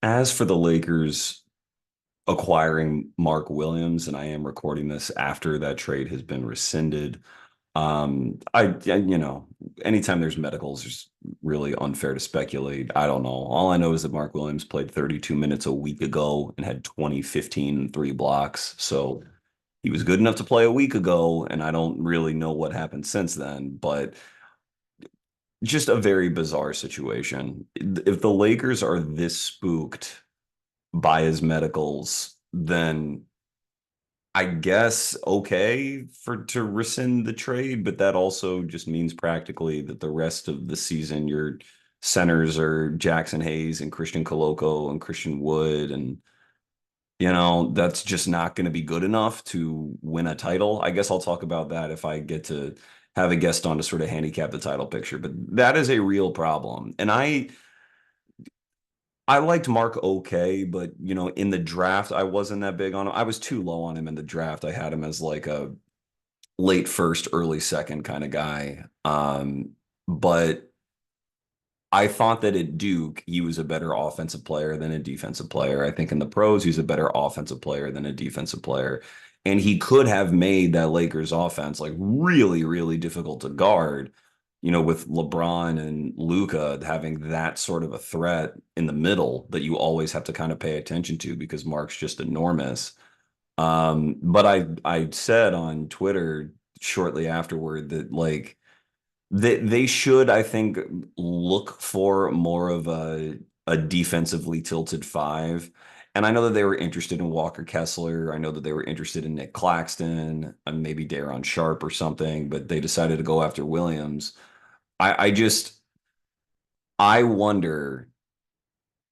As for the Lakers acquiring Mark Williams, and I am recording this after that trade has been rescinded. Anytime there's medicals, it's really unfair to speculate. I don't know. All I know is that Mark Williams played 32 minutes a week ago and had 20, 15, and 3 blocks. So he was good enough to play a week ago, and I don't really know what happened since then, but just a very bizarre situation. If the Lakers are this spooked by his medicals, then I guess okay for to rescind the trade, but that also just means practically that the rest of the season your centers are Jackson Hayes and Christian Coloco and Christian Wood, and that's just not going to be good enough to win a title. I guess I'll talk about that if I get to have a guest on to sort of handicap the title picture, but that is a real problem. And I liked Mark okay, but in the draft, I wasn't that big on him. I was too low on him in the draft. I had him as like a late first, early second kind of guy. But I thought that at Duke, he was a better offensive player than a defensive player. I think in the pros, he's a better offensive player than a defensive player. And he could have made that Lakers offense like really, really difficult to guard, with LeBron and Luca having that sort of a threat in the middle that you always have to kind of pay attention to because Mark's just enormous. But I said on Twitter shortly afterward that like they should, I think, look for more of a defensively tilted five. And I know that they were interested in Walker Kessler. I know that they were interested in Nick Claxton and maybe Daron Sharp or something, but they decided to go after Williams. I wonder.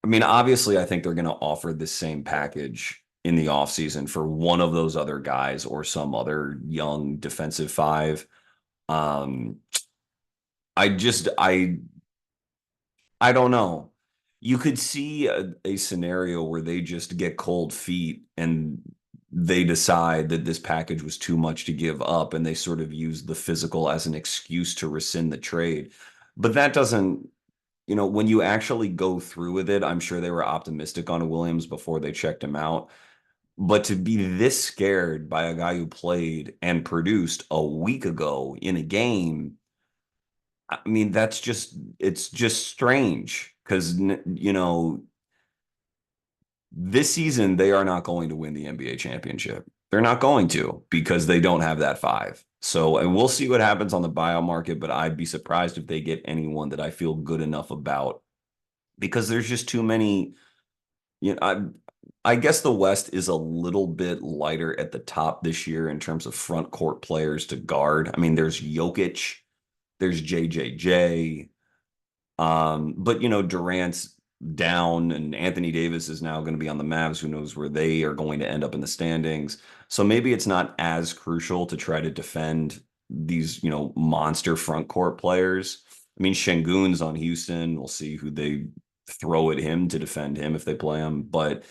I mean, obviously, I think they're going to offer the same package in the offseason for one of those other guys or some other young defensive five. Um, I just I don't know. You could see a scenario where they just get cold feet and they decide that this package was too much to give up and they sort of use the physical as an excuse to rescind the trade. But that doesn't, when you actually go through with it, I'm sure they were optimistic on Williams before they checked him out. But to be this scared by a guy who played and produced a week ago in a game, I mean, it's just strange because, this season they are not going to win the NBA championship. They're not going to because they don't have that five. So, and we'll see what happens on the buyout market, but I'd be surprised if they get anyone that I feel good enough about because there's just too many. You know, I guess the West is a little bit lighter at the top this year in terms of front court players to guard. I mean, there's Jokic, there's JJJ, but Durant's down and Anthony Davis is now going to be on the Mavs. Who knows where they are going to end up in the standings? So maybe it's not as crucial to try to defend these, monster front court players. I mean, Şengün's on Houston. We'll see who they throw at him to defend him if they play him. But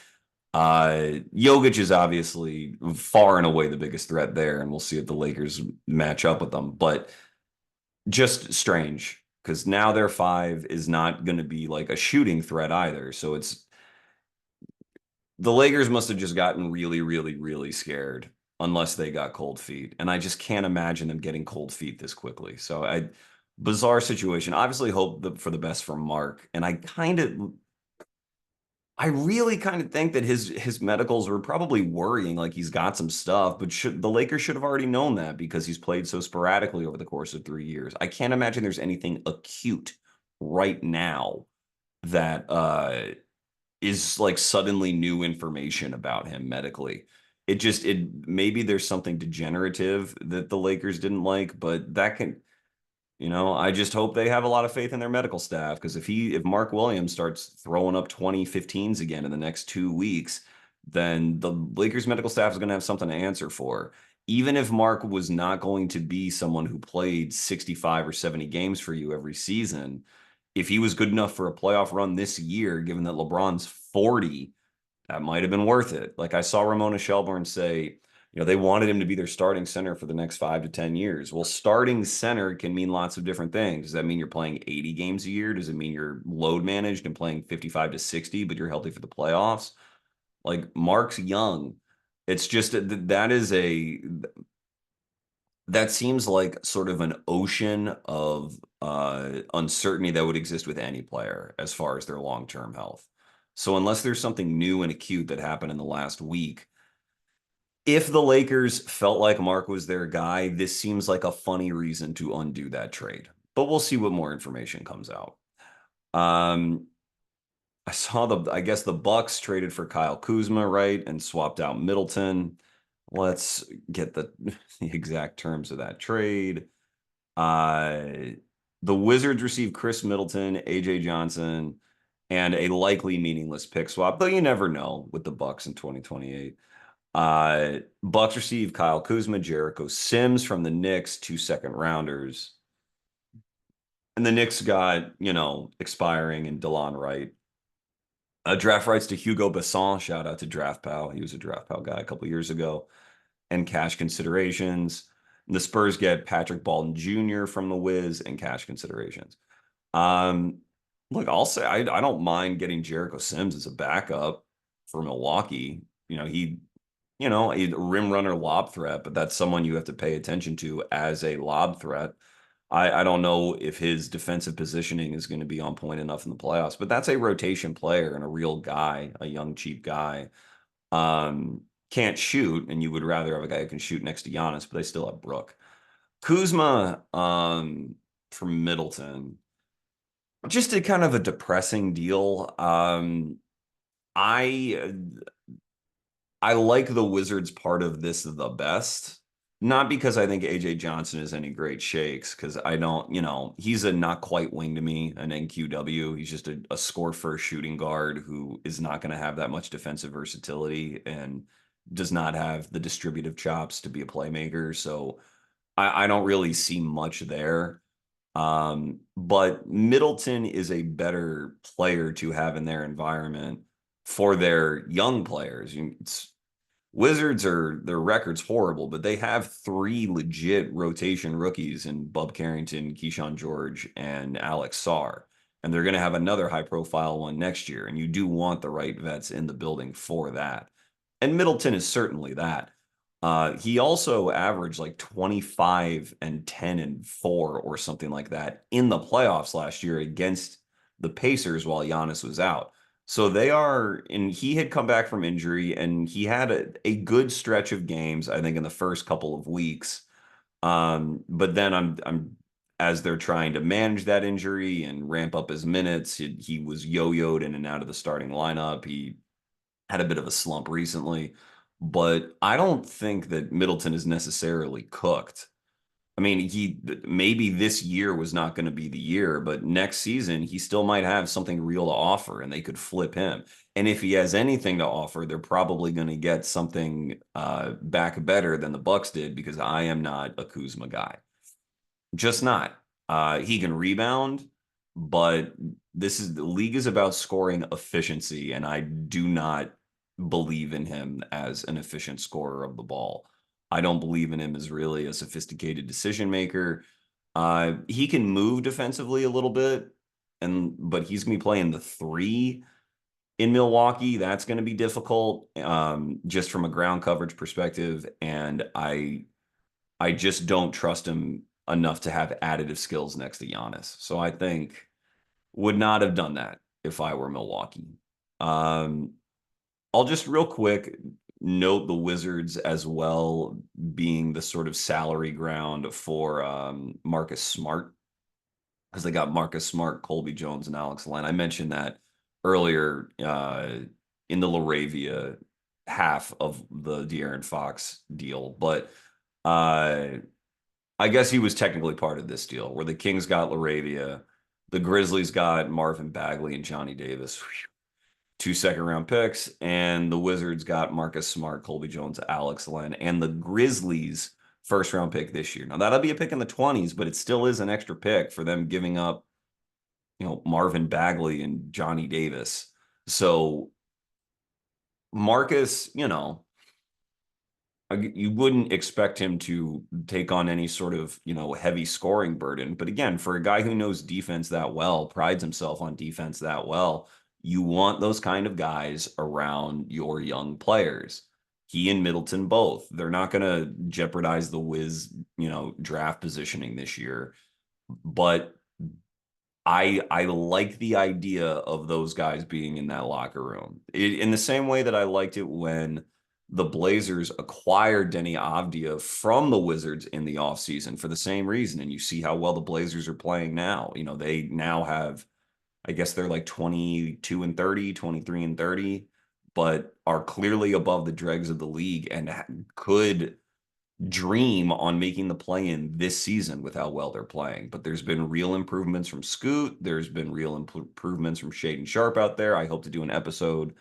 Jokic is obviously far and away the biggest threat there, and we'll see if the Lakers match up with them. But just strange because now their five is not going to be like a shooting threat either. So it's the Lakers must have just gotten really, really, really scared unless they got cold feet. And I just can't imagine them getting cold feet this quickly. So bizarre situation. Obviously hope for the best for Mark. And I really kind of think that his medicals were probably worrying, like he's got some stuff, but the Lakers should have already known that because he's played so sporadically over the course of 3 years. I can't imagine there's anything acute right now that is like suddenly new information about him medically. It maybe there's something degenerative that the Lakers didn't like, but that can I just hope they have a lot of faith in their medical staff because if Mark Williams starts throwing up 2015s again in the next 2 weeks, then the Lakers medical staff is going to have something to answer for. Even if Mark was not going to be someone who played 65 or 70 games for you every season, if he was good enough for a playoff run this year, given that LeBron's 40, that might have been worth it. Like I saw Ramona Shelburne say, They wanted him to be their starting center for the next 5 to 10 years. Well, starting center can mean lots of different things. Does that mean you're playing 80 games a year? Does it mean you're load managed and playing 55 to 60, but you're healthy for the playoffs? Like Mark's young. It's just that seems like sort of an ocean of uncertainty that would exist with any player as far as their long-term health. So unless there's something new and acute that happened in the last week, if the Lakers felt like Mark was their guy, this seems like a funny reason to undo that trade. But we'll see what more information comes out. Um, I guess the Bucks traded for Kyle Kuzma, right, and swapped out Middleton. Let's get the exact terms of that trade. Uh, the Wizards received Chris Middleton, AJ Johnson, and a likely meaningless pick swap, though you never know with the Bucks in 2028. Bucks received Kyle Kuzma, Jericho Sims from the Knicks, 2 second rounders. And the Knicks got, expiring and DeLon Wright. Draft rights to Hugo Besson. Shout out to Draft Pal. He was a Draft Pal guy a couple years ago. And cash considerations. The Spurs get Patrick Baldwin Jr. from the Wiz and cash considerations. Um, Look, I'll say I don't mind getting Jericho Sims as a backup for Milwaukee. He's a rim runner lob threat, but that's someone you have to pay attention to as a lob threat. I don't know if his defensive positioning is going to be on point enough in the playoffs, but that's a rotation player and a real guy, a young, cheap guy. Can't shoot, and you would rather have a guy who can shoot next to Giannis, but they still have Brook. Kuzma, from Middleton, just a kind of a depressing deal. I I like the Wizards part of this the best. Not because I think AJ Johnson is any great shakes, because I don't, he's a not quite wing to me, an NQW. He's just a score first shooting guard who is not going to have that much defensive versatility and does not have the distributive chops to be a playmaker. So I don't really see much there. But Middleton is a better player to have in their environment for their young players. Wizards their record's horrible, but they have 3 legit rotation rookies in Bub Carrington, Keyshawn George, and Alex Sarr. And they're going to have another high profile one next year. And you do want the right vets in the building for that. And Middleton is certainly that. He also averaged like 25 and 10 and 4 or something like that in the playoffs last year against the Pacers while Giannis was out. So and he had come back from injury and he had a good stretch of games, I think, in the first couple of weeks. But then I'm as they're trying to manage that injury and ramp up his minutes, he was yo-yoed in and out of the starting lineup. He had a bit of a slump recently, but I don't think that Middleton is necessarily cooked. I mean, he maybe this year was not going to be the year, but next season he still might have something real to offer and they could flip him. And if he has anything to offer, they're probably going to get something back better than the Bucks did because I am not a Kuzma guy. Just not. He can rebound, but the league is about scoring efficiency, and I do not believe in him as an efficient scorer of the ball. I don't believe in him as really a sophisticated decision maker. He can move defensively a little bit, but he's gonna be playing the 3 in Milwaukee. That's going to be difficult, just from a ground coverage perspective, and I just don't trust him enough to have additive skills next to Giannis. So I think would not have done that if I were Milwaukee. Um, I'll just real quick note the Wizards as well being the sort of salary ground for Marcus Smart, because they got Marcus Smart, Colby Jones, and Alex Len. I mentioned that earlier in the Laravia half of the De'Aaron Fox deal, but uh, I guess he was technically part of this deal where the Kings got Laravia, the Grizzlies got Marvin Bagley and Johnny Davis, 2 second-round picks, and the Wizards got Marcus Smart, Colby Jones, Alex Len, and the Grizzlies' first-round pick this year. Now that'll be a pick in the 20s, but it still is an extra pick for them giving up, Marvin Bagley and Johnny Davis. So Marcus, you wouldn't expect him to take on any sort of, heavy scoring burden. But again, for a guy who knows defense that well, prides himself on defense that well, you want those kind of guys around your young players. He and Middleton both. They're not going to jeopardize the Wiz, draft positioning this year. But I like the idea of those guys being in that locker room in the same way that I liked it when the Blazers acquired Denny Avdia from the Wizards in the offseason for the same reason. And you see how well the Blazers are playing now. They now have, I guess they're like 22 and 30, 23 and 30, but are clearly above the dregs of the league and could dream on making the play-in this season with how well they're playing. But there's been real improvements from Scoot. There's been real improvements from Shaedon Sharpe out there. I hope to do an episode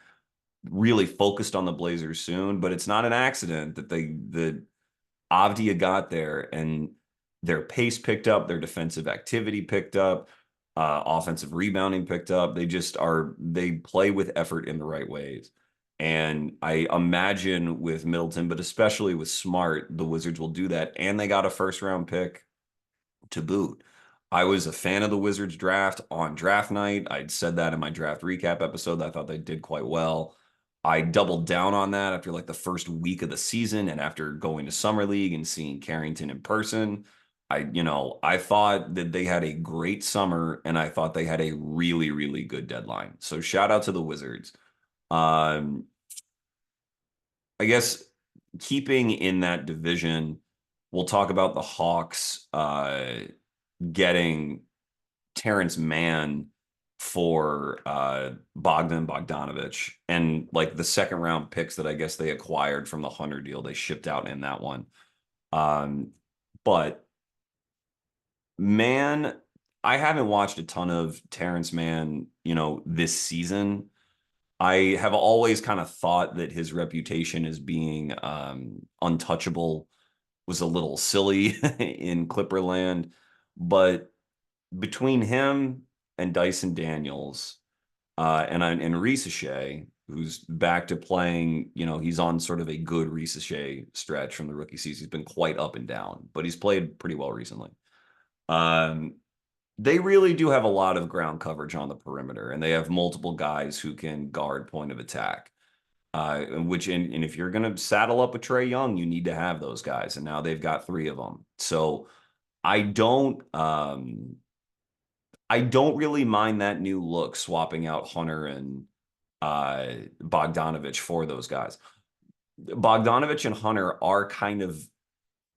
really focused on the Blazers soon, but it's not an accident that the Avdia got there and their pace picked up, their defensive activity picked up, offensive rebounding picked up. They play with effort in the right ways. And I imagine with Middleton, but especially with Smart, the Wizards will do that. And they got a first-round pick to boot. I was a fan of the Wizards draft on draft night. I'd said that in my draft recap episode. I thought they did quite well. I doubled down on that after like the first week of the season and after going to Summer League and seeing Carrington in person. I thought that they had a great summer and I thought they had a really, really good deadline. So shout out to the Wizards. Um, I guess keeping in that division, we'll talk about the Hawks getting Terrence Mann for Bogdan Bogdanovic and like the second round picks that I guess they acquired from the Hunter deal. They shipped out in that one. But Mann, I haven't watched a ton of Terrence Mann, this season. I have always kind of thought that his reputation as being untouchable was a little silly in Clipperland, but between him and Dyson Daniels and Risache, who's back to playing, he's on sort of a good Risache stretch from the rookie season. He's been quite up and down, but he's played pretty well recently. They really do have a lot of ground coverage on the perimeter, and they have multiple guys who can guard point of attack. And if you're going to saddle up with Trae Young, you need to have those guys, and now they've got three of them. So I don't really mind that new look, swapping out Hunter and Bogdanovic for those guys. Bogdanovic and Hunter are kind of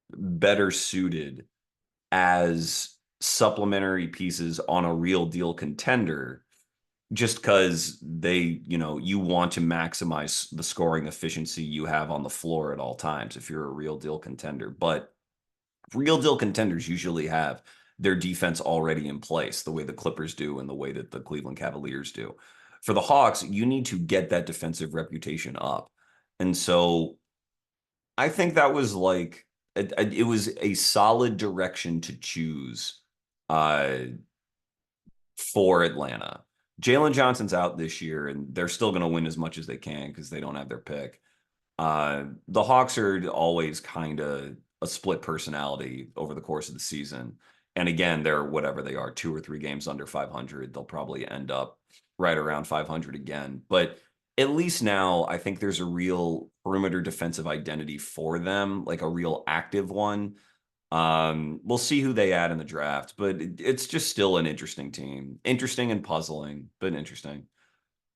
better suited as supplementary pieces on a real deal contender, just because you want to maximize the scoring efficiency you have on the floor at all times if you're a real deal contender. But real deal contenders usually have their defense already in place, the way the Clippers do and the way that the Cleveland Cavaliers do. For the Hawks, you need to get that defensive reputation up. And so I think that was like, it was a solid direction to choose for Atlanta. Jalen Johnson's out this year, and they're still going to win as much as they can because they don't have their pick. The Hawks are always kind of a split personality over the course of the season. And again, they're whatever they are, 2 or 3 games under 500. They'll probably end up right around 500 again. But at least now, I think there's a real perimeter defensive identity for them, like a real active one. We'll see who they add in the draft, but it's just still an interesting team. Interesting and puzzling, but interesting.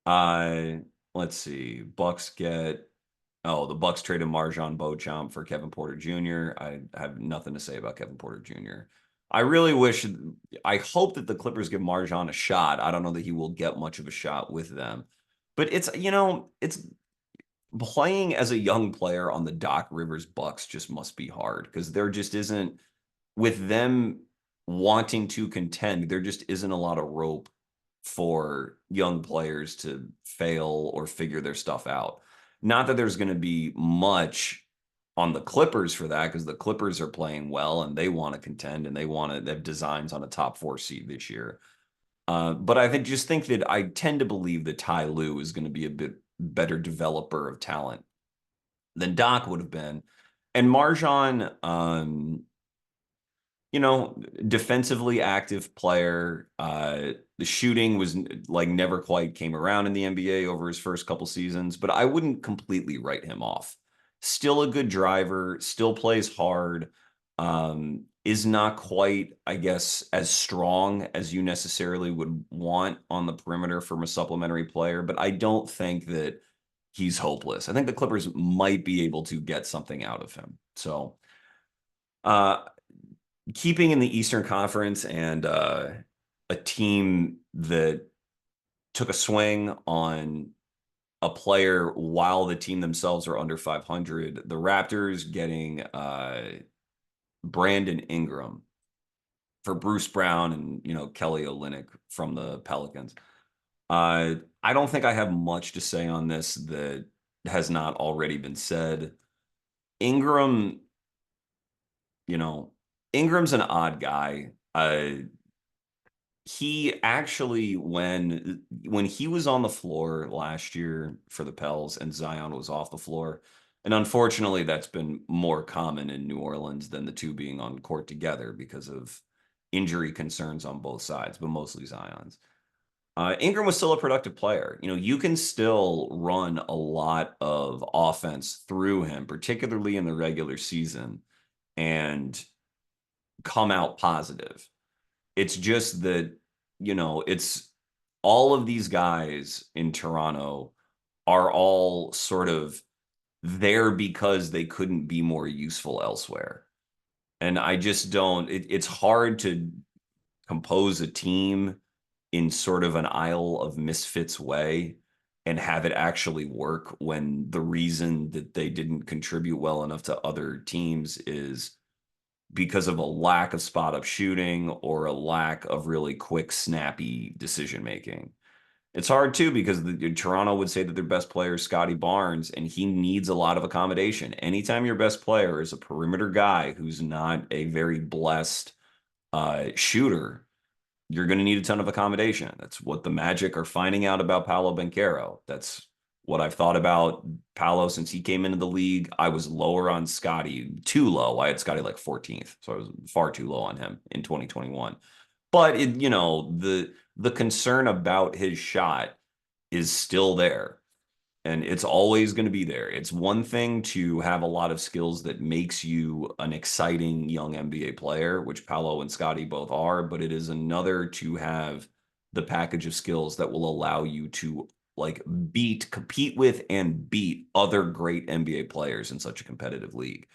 Let's see. The Bucks traded Marjon Beauchamp for Kevin Porter Jr. I have nothing to say about Kevin Porter Jr. I hope that the Clippers give Marjon a shot. I don't know that he will get much of a shot with them, but it's playing as a young player on the Doc Rivers Bucks just must be hard because there just isn't, with them wanting to contend, there just isn't a lot of rope for young players to fail or figure their stuff out. Not that there's going to be much on the Clippers for that because the Clippers are playing well and they want to contend and they have designs on a top 4 seed this year. But I think that I tend to believe that Ty Lue is going to be a bit better developer of talent than Doc would have been. And Marjan, defensively active player. The shooting was like never quite came around in the NBA over his first couple seasons, but I wouldn't completely write him off. Still a good driver, still plays hard. Is not quite, I guess, as strong as you necessarily would want on the perimeter from a supplementary player, but I don't think that he's hopeless. I think the Clippers might be able to get something out of him. So, uh, keeping in the Eastern Conference and a team that took a swing on a player while the team themselves are under 500, the Raptors getting Brandon Ingram for Bruce Brown and Kelly Olynyk from the Pelicans. I don't think I have much to say on this that has not already been said. Ingram, you know, Ingram's an odd guy. He actually, when he was on the floor last year for the Pels and Zion was off the floor, and unfortunately that's been more common in New Orleans than the two being on court together because of injury concerns on both sides, but mostly Zion's. Ingram was still a productive player. You can still run a lot of offense through him, particularly in the regular season, and come out positive. It's just that, it's all of these guys in Toronto are all sort of there because they couldn't be more useful elsewhere. And I just don't, it's hard to compose a team in sort of an Isle of Misfits way and have it actually work when the reason that they didn't contribute well enough to other teams is because of a lack of spot up shooting or a lack of really quick, snappy decision making. It's hard too because Toronto would say that their best player is Scotty Barnes, and he needs a lot of accommodation. Anytime your best player is a perimeter guy who's not a very blessed shooter, you're going to need a ton of accommodation. That's what the Magic are finding out about Paolo Banchero. That's what I've thought about Paolo since he came into the league. I was lower on Scotty, too low. I had Scotty like 14th, so I was far too low on him in 2021. But the concern about his shot is still there, and it's always going to be there. It's one thing to have a lot of skills that makes you an exciting young NBA player, which Paolo and Scotty both are, but it is another to have the package of skills that will allow you to like compete with and beat other great NBA players in such a competitive league.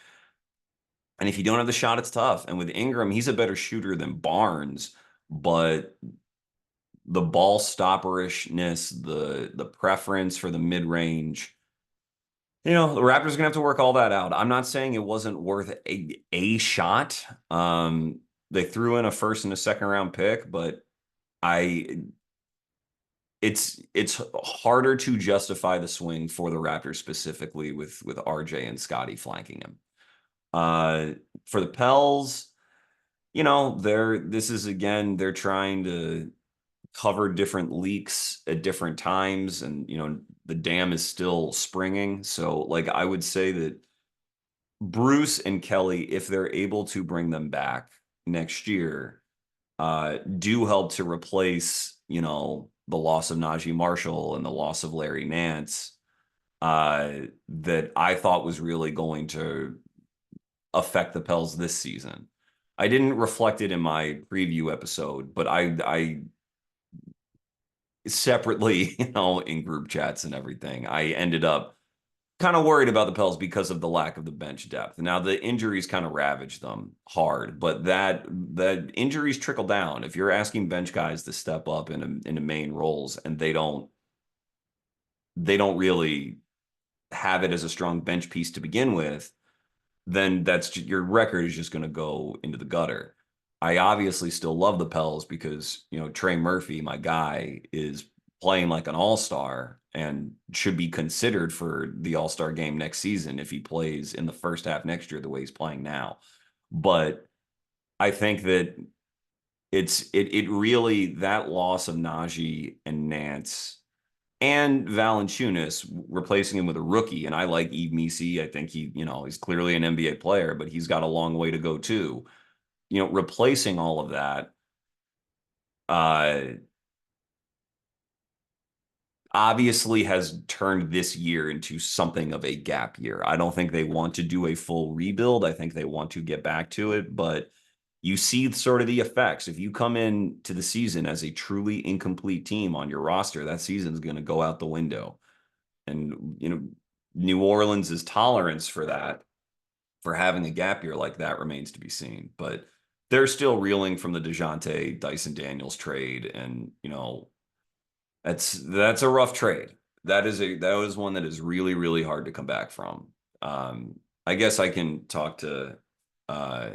And if you don't have the shot, it's tough. And with Ingram, he's a better shooter than Barnes, but the ball stopperishness, the preference for the mid range, the Raptors are gonna have to work all that out. I'm not saying it wasn't worth a shot. They threw in a first and a second round pick, but I it's harder to justify the swing for the Raptors specifically with RJ and Scotty flanking him. For the Pels, they're trying to cover different leaks at different times, and the dam is still springing. So like I would say that Bruce and Kelly, if they're able to bring them back next year, do help to replace the loss of Najee Marshall and the loss of Larry Nance, that I thought was really going to affect the Pels this season. I didn't reflect it in my preview episode, but I separately, in group chats and everything, I ended up kind of worried about the Pels because of the lack of the bench depth. Now the injuries kind of ravaged them hard, but that injuries trickle down. If you're asking bench guys to step up into main roles and they don't really have it as a strong bench piece to begin with, then your record is just going to go into the gutter. I obviously still love the Pels because, Trey Murphy, my guy, is playing like an all-star and should be considered for the all-star game next season if he plays in the first half next year the way he's playing now. But I think that it really, that loss of Najee and Nance and Valanciunas replacing him with a rookie. And I like Yves Missi. I think he's clearly an NBA player, but he's got a long way to go too. Replacing all of that, uh, obviously has turned this year into something of a gap year. I don't think they want to do a full rebuild. I think they want to get back to it, but you see sort of the effects. If you come in to the season as a truly incomplete team on your roster, that season's going to go out the window. And, New Orleans' tolerance for that, for having a gap year like that, remains to be seen. But they're still reeling from the DeJounte Dyson Daniels trade. And, that's a rough trade. That was one that is really, really hard to come back from. I guess I can talk to uh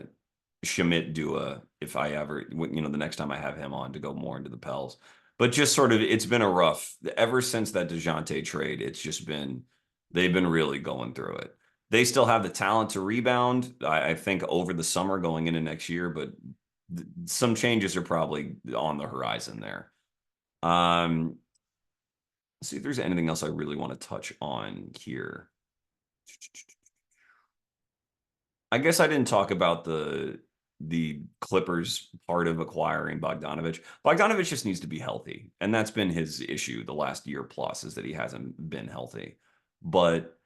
Shamit Dua if I ever, the next time I have him on to go more into the Pels. But just sort of, it's been a rough, ever since that DeJounte trade, they've been really going through it. They still have the talent to rebound, I think, over the summer going into next year, but some changes are probably on the horizon there. Um, let's see if there's anything else I really want to touch on here. I guess I didn't talk about the Clippers part of acquiring Bogdanovich. Bogdanovich just needs to be healthy, and that's been his issue the last year plus, is that he hasn't been healthy. But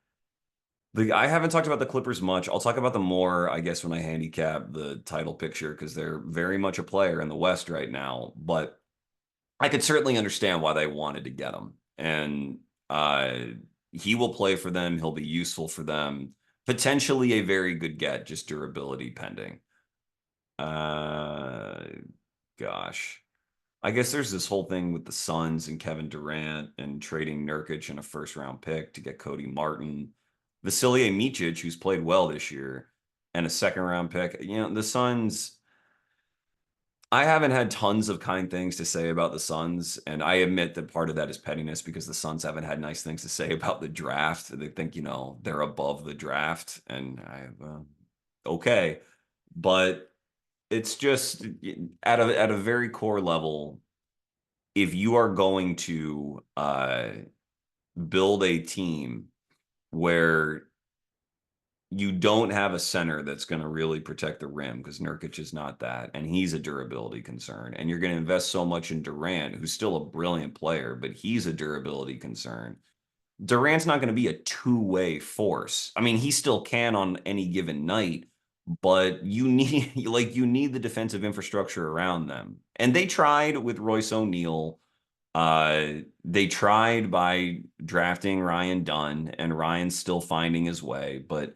I haven't talked about the Clippers much. I'll talk about them more, I guess, when I handicap the title picture, because they're very much a player in the West right now. But I could certainly understand why they wanted to get him. And uh, he will play for them. He'll be useful for them. Potentially a very good get, just durability pending. Uh, Gosh. I guess there's this whole thing with the Suns and Kevin Durant and trading Nurkic and a first round pick to get Cody Martin, Vasilije Micic, who's played well this year, and a second round pick. The Suns, I haven't had tons of kind things to say about the Suns, and I admit that part of that is pettiness because the Suns haven't had nice things to say about the draft. They think, they're above the draft, and okay. But it's just at a very core level, if you are going to build a team where you don't have a center that's going to really protect the rim, because Nurkic is not that, and he's a durability concern, and you're going to invest so much in Durant, who's still a brilliant player, but he's a durability concern. Durant's not going to be a two-way force. I mean, he still can on any given night, but you need you need the defensive infrastructure around them. And they tried with Royce O'Neal. They tried by drafting Ryan Dunn, and Ryan's still finding his way. But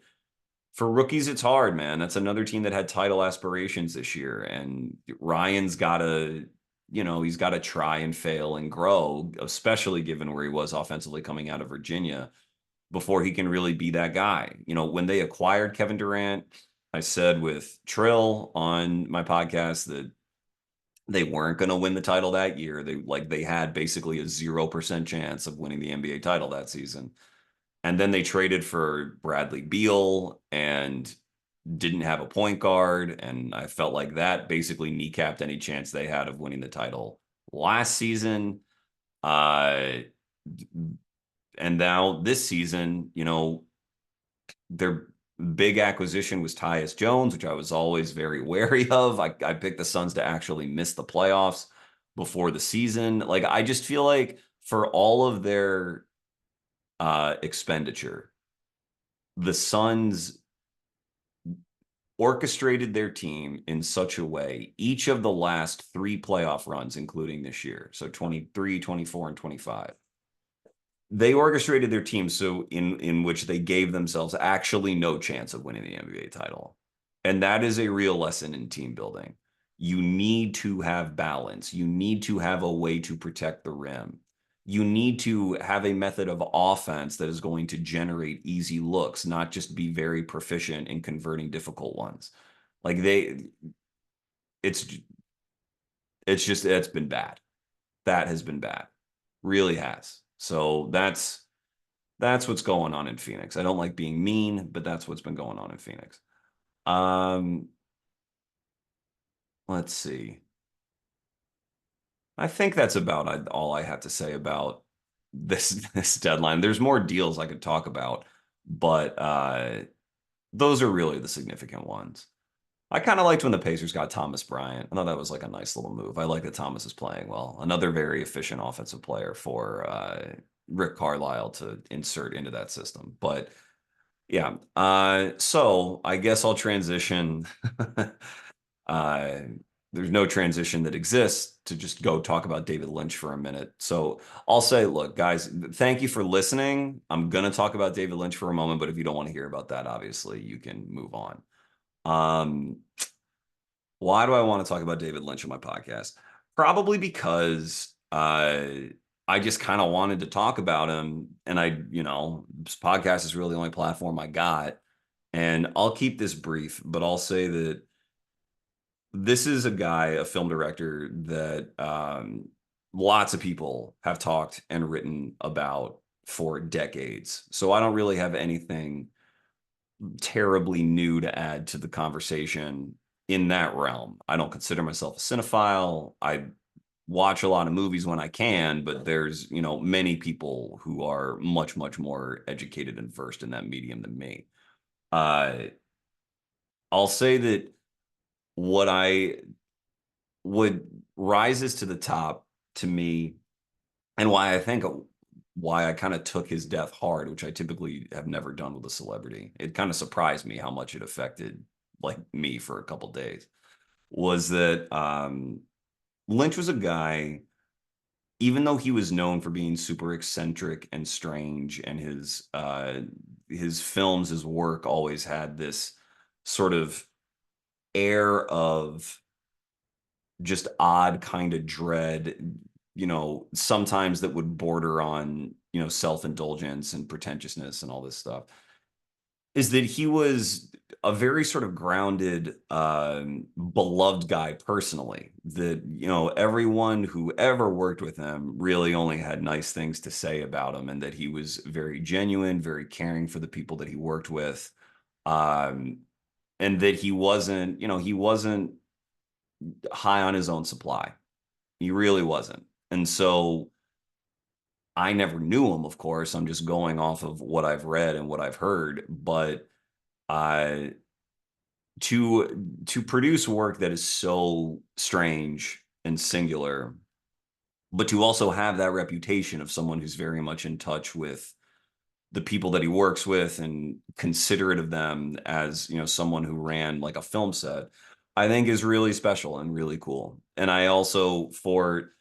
for rookies, it's hard, man. That's another team that had title aspirations this year, and Ryan's he's got to try and fail and grow, especially given where he was offensively coming out of Virginia, before he can really be that guy. When they acquired Kevin Durant, I said with Trill on my podcast that they weren't going to win the title that year. They had basically a 0% chance of winning the NBA title that season. And then they traded for Bradley Beal and didn't have a point guard. And I felt like that basically kneecapped any chance they had of winning the title last season. And now this season, their big acquisition was Tyus Jones, which I was always very wary of. I picked the Suns to actually miss the playoffs before the season. I just feel like for all of their expenditure, the Suns orchestrated their team in such a way, each of the last three playoff runs, including this year, so 23, 24, and 25, they orchestrated their team so in which they gave themselves actually no chance of winning the NBA title. And that is a real lesson in team building. You need to have balance. You need to have a way to protect the rim. You need to have a method of offense that is going to generate easy looks, not just be very proficient in converting difficult ones. It's it's been bad. That has been bad. Really has. So that's what's going on in Phoenix. I don't like being mean, but that's what's been going on in Phoenix. Um, let's see. I think that's about all I have to say about this deadline. There's more deals I could talk about, but those are really the significant ones. I kind of liked when the Pacers got Thomas Bryant. I thought that was like a nice little move. I like that Thomas is playing well. Another very efficient offensive player for Rick Carlisle to insert into that system. But yeah, so I guess I'll transition. uh, there's no transition that exists to just go talk about David Lynch for a minute. So I'll say, look, guys, thank you for listening. I'm gonna talk about David Lynch for a moment, but if you don't want to hear about that, obviously you can move on. Um, why do I want to talk about David Lynch on my podcast? Probably because I just kind of wanted to talk about him, and this podcast is really the only platform I got, and I'll keep this brief, but I'll say that this is a guy, a film director that lots of people have talked and written about for decades. So I don't really have anything terribly new to add to the conversation in that realm. I don't consider myself a cinephile. I watch a lot of movies when I can, but there's, many people who are much, much more educated and versed in that medium than me. Uh, I'll say that what I would rises to the top to me, and why I kind of took his death hard, which I typically have never done with a celebrity. It kind of surprised me how much it affected like me for a couple days. Was that Lynch was a guy, even though he was known for being super eccentric and strange, and his films, his work always had this sort of air of just odd kind of dread, sometimes that would border on, self-indulgence and pretentiousness and all this stuff, is that he was a very sort of grounded, beloved guy personally, that, everyone who ever worked with him really only had nice things to say about him, and that he was very genuine, very caring for the people that he worked with. Um, and that he wasn't high on his own supply. He really wasn't. And so I never knew him, of course. I'm just going off of what I've read and what I've heard. But uh, to produce work that is so strange and singular, but to also have that reputation of someone who's very much in touch with the people that he works with and considerate of them, as someone who ran like a film set, I think is really special and really cool. And I also, for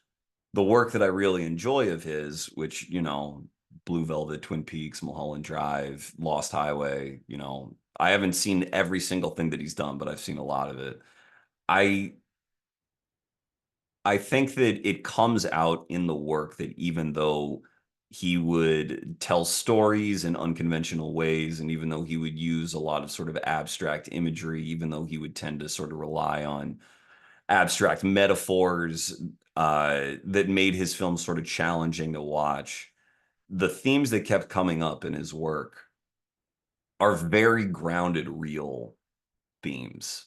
the work that I really enjoy of his, which, Blue Velvet, Twin Peaks, Mulholland Drive, Lost Highway, I haven't seen every single thing that he's done, but I've seen a lot of it. I I think that it comes out in the work that even though he would tell stories in unconventional ways, and even though he would use a lot of sort of abstract imagery, even though he would tend to sort of rely on abstract metaphors, that made his film sort of challenging to watch, the themes that kept coming up in his work are very grounded, real themes.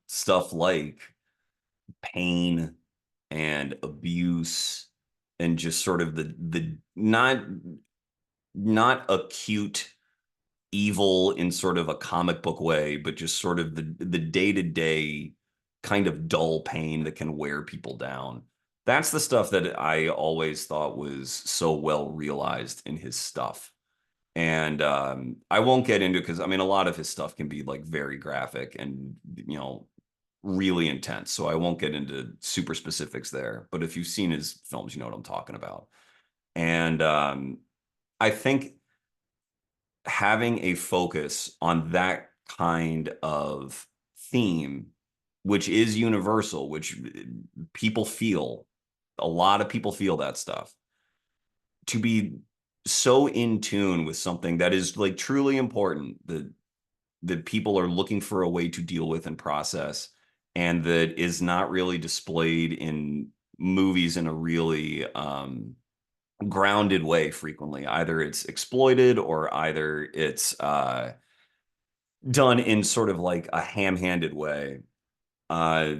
Stuff like pain and abuse, and just sort of the not acute evil in sort of a comic book way, but just sort of the day-to-day kind of dull pain that can wear people down. That's the stuff that I always thought was so well realized in his stuff. And I won't get into, because I mean a lot of his stuff can be like very graphic and really intense. So I won't get into super specifics there. But if you've seen his films, you know what I'm talking about. And I think having a focus on that kind of theme, which is universal, which people feel, a lot of people feel that stuff, to be so in tune with something that is like truly important, that people are looking for a way to deal with and process, and that is not really displayed in movies in a really grounded way frequently. Either it's exploited, or either it's done in sort of like a ham-handed way. Uh,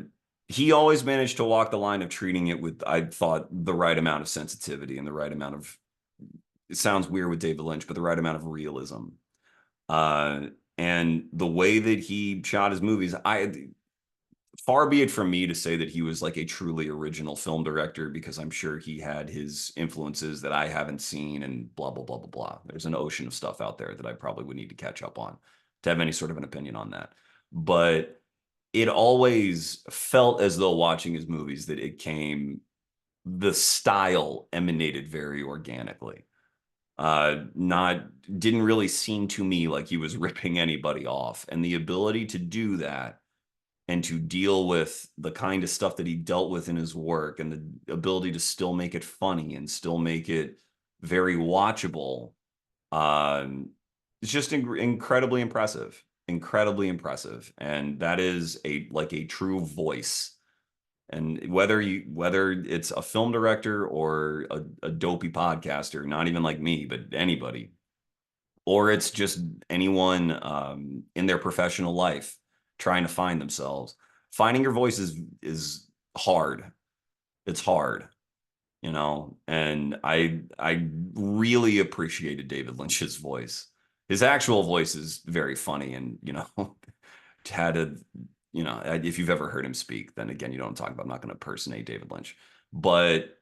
he always managed to walk the line of treating it with, I thought, the right amount of sensitivity and the right amount of, it sounds weird with David Lynch, but the right amount of realism. Uh, and the way that he shot his movies, far be it from me to say that he was like a truly original film director, because I'm sure he had his influences that I haven't seen and blah, blah, blah, blah, blah. There's an ocean of stuff out there that I probably would need to catch up on to have any sort of an opinion on that. But it always felt as though watching his movies that the style emanated very organically. Not Didn't really seem to me like he was ripping anybody off. And the ability to do that and to deal with the kind of stuff that he dealt with in his work, and the ability to still make it funny and still make it very watchable, it's just incredibly impressive, incredibly impressive. And that is a true voice. And whether it's a film director or a dopey podcaster, not even like me, but anybody, or it's just anyone in their professional life trying to find themselves, finding your voice is hard. It's hard, and I really appreciated David Lynch's voice. His actual voice is very funny, and had a if you've ever heard him speak, then again, you know what I'm talking about. I'm not going to impersonate David Lynch, but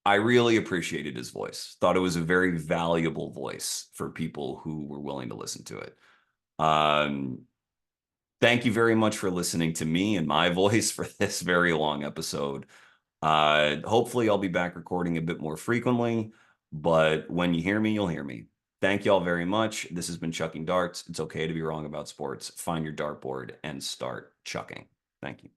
I really appreciated his voice. Thought it was a very valuable voice for people who were willing to listen to it. Um, Thank you very much for listening to me and my voice for this very long episode. Hopefully I'll be back recording a bit more frequently, but when you hear me, you'll hear me. Thank you all very much. This has been Chucking Darts. It's okay to be wrong about sports. Find your dartboard and start chucking. Thank you.